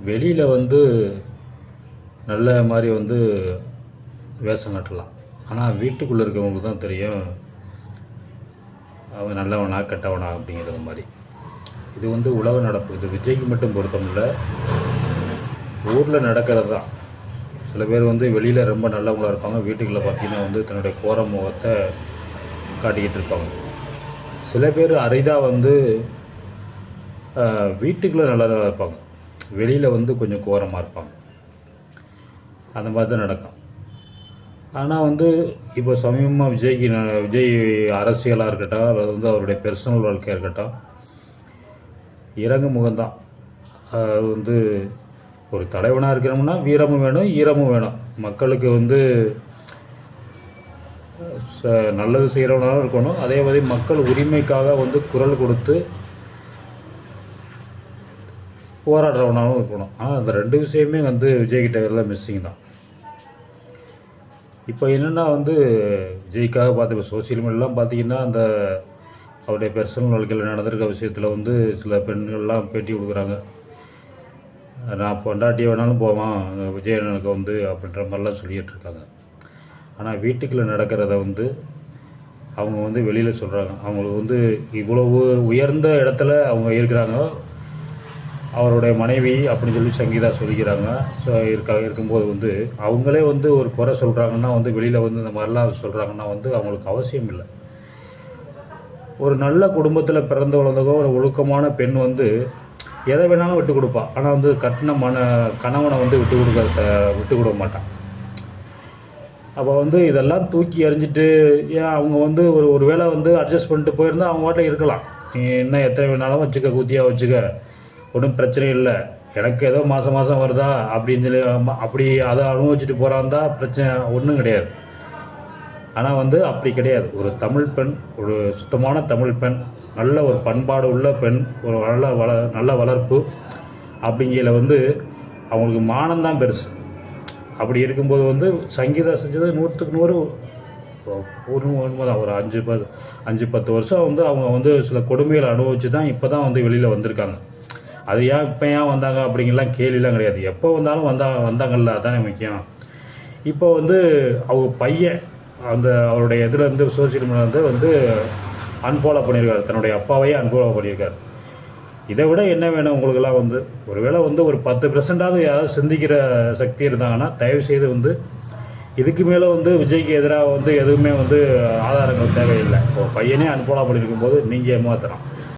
வெளியில் வந்து நல்ல மாதிரி வந்து வேஷம் கட்டலாம். ஆனால் வீட்டுக்குள்ளே இருக்கவங்களுக்கு தான் தெரியும் அவன் நல்லவனா கெட்டவனா அப்படிங்கிற மாதிரி. இது வந்து உலக நடப்பு. இது விஜய்க்கு மட்டும் பொருத்தமில்லை, ஊரில் நடக்கிறது தான். சில பேர் வந்து வெளியில் ரொம்ப நல்லவங்களாக இருப்பாங்க, வீட்டுக்குள்ளே பார்த்தீங்கன்னா வந்து தன்னுடைய கோர முகத்தை காட்டிக்கிட்டு இருப்பாங்க. சில பேர் அரிதாக வந்து வீட்டுக்குள்ளே நல்லதாக இருப்பாங்க, வெளியில் வந்து கொஞ்சம் கோரமாக இருப்பாங்க. அந்த மாதிரி தான் நடக்கும். ஆனால் வந்து இப்போ சமீபமாக விஜய் அரசியலாக இருக்கட்டும், அது வந்து அவருடைய பர்சனல் வாழ்க்கையாக இருக்கட்டும், இறங்கு முகம்தான். அது வந்து ஒரு தலைவனாக இருக்கிறோம்னா வீரமும் வேணும், ஈரமும் வேணும். மக்களுக்கு வந்து நல்லது செய்கிறவனாலும் இருக்கணும், அதே மாதிரி மக்கள் உரிமைக்காக வந்து குரல் கொடுத்து போராடுறவனாலும் இருக்கணும். ஆனால் அந்த ரெண்டு விஷயமே வந்து விஜய்கிட்ட எல்லாம் மிஸ்ஸிங் தான். இப்போ என்னென்னா வந்து விஜய்க்காக பார்த்து இப்போ சோசியல் மீடியாலாம் பார்த்தீங்கன்னா அந்த அவருடைய பர்சனல் வாழ்க்கையில் நடந்திருக்க விஷயத்தில் வந்து சில பெண்கள்லாம் பேட்டி கொடுக்குறாங்க. நான் பொண்டாட்டியை வேணாலும் போவான் விஜய் எனக்கு வந்து அப்படின்ற மாதிரிலாம் சொல்லிகிட்டு இருக்காங்க. ஆனால் வீட்டுக்குள்ளே நடக்கிறத வந்து அவங்க வந்து வெளியில் சொல்கிறாங்க. அவங்களுக்கு வந்து இவ்வளவு உயர்ந்த இடத்துல அவங்க இருக்கிறாங்க, அவருடைய மனைவி அப்படின்னு சொல்லி சங்கீதா சொல்லிக்கிறாங்க. ஸோ இருக்கும்போது வந்து அவங்களே வந்து ஒரு குறை சொல்கிறாங்கன்னா வந்து வெளியில் வந்து இந்த மாதிரிலாம் சொல்கிறாங்கன்னா வந்து அவங்களுக்கு அவசியம் இல்லை. ஒரு நல்ல குடும்பத்தில் பிறந்து வளர்ந்ததோ ஒரு ஒழுக்கமான பெண் வந்து எதை வேணாலும் விட்டு கொடுப்பா. ஆனால் வந்து கட்டின கணவனை வந்து விட்டு கொடுக்க மாட்டான். அப்போ வந்து இதெல்லாம் தூக்கி எறிஞ்சிட்டு ஏன் அவங்க வந்து ஒரு வேளை வந்து அட்ஜஸ்ட் பண்ணிட்டு போயிருந்தால் அவங்க வாட்டில் இருக்கலாம். நீ என்ன எத்தனை வேணாலும் வச்சுக்க, கூத்தியாக வச்சுக்க, ஒன்றும் பிரச்சனை இல்லை, எனக்கு ஏதோ மாதம் வருதா அப்படின்னு சொல்லி அப்படி அதை அனுபவிச்சுட்டு போகிறாந்தா பிரச்சனை ஒன்றும் கிடையாது. ஆனால் வந்து அப்படி கிடையாது. ஒரு தமிழ் பெண், ஒரு சுத்தமான தமிழ் பெண், நல்ல ஒரு பண்பாடு உள்ள பெண், ஒரு நல்ல வளர்ப்பு அப்படிங்கிற வந்து அவங்களுக்கு மானம்தான் பெருசு. அப்படி இருக்கும்போது வந்து சங்கீதா செஞ்சது 100க்கு 100 உண்மைதான். ஒரு 5-10 வருஷம் வந்து அவங்க வந்து சில கொடுமைகளை அனுபவிச்சு தான் இப்போ தான் வந்து வெளியில் வந்திருக்காங்க. அது இப்போ ஏன் வந்தாங்க அப்படிங்கலாம் கேள்விலாம் கிடையாது. எப்போ வந்தாலும் வந்தாங்கல்ல, அதானே முக்கியம். இப்போ வந்து அவங்க பையன் அந்த அவருடைய இதில் சோசியல் மீடியா வந்து அன்ஃபாலோ பண்ணியிருக்காரு, தன்னுடைய அப்பாவையே அன்ஃபாலோ பண்ணியிருக்காரு. இதை விட என்ன வேணும் உங்களுக்கெல்லாம்? வந்து ஒருவேளை வந்து ஒரு 10% யாராவது சிந்திக்கிற சக்தி இருந்தாங்கன்னா தயவுசெய்து வந்து இதுக்கு மேலே வந்து விஜய்க்கு எதிராக வந்து எதுவுமே வந்து ஆதாரங்கள் தேவையில்லை. இப்போ பையனே அன்ஃபாலோ பண்ணியிருக்கும் போது நீங்கள் ஏமாத்தலாம்.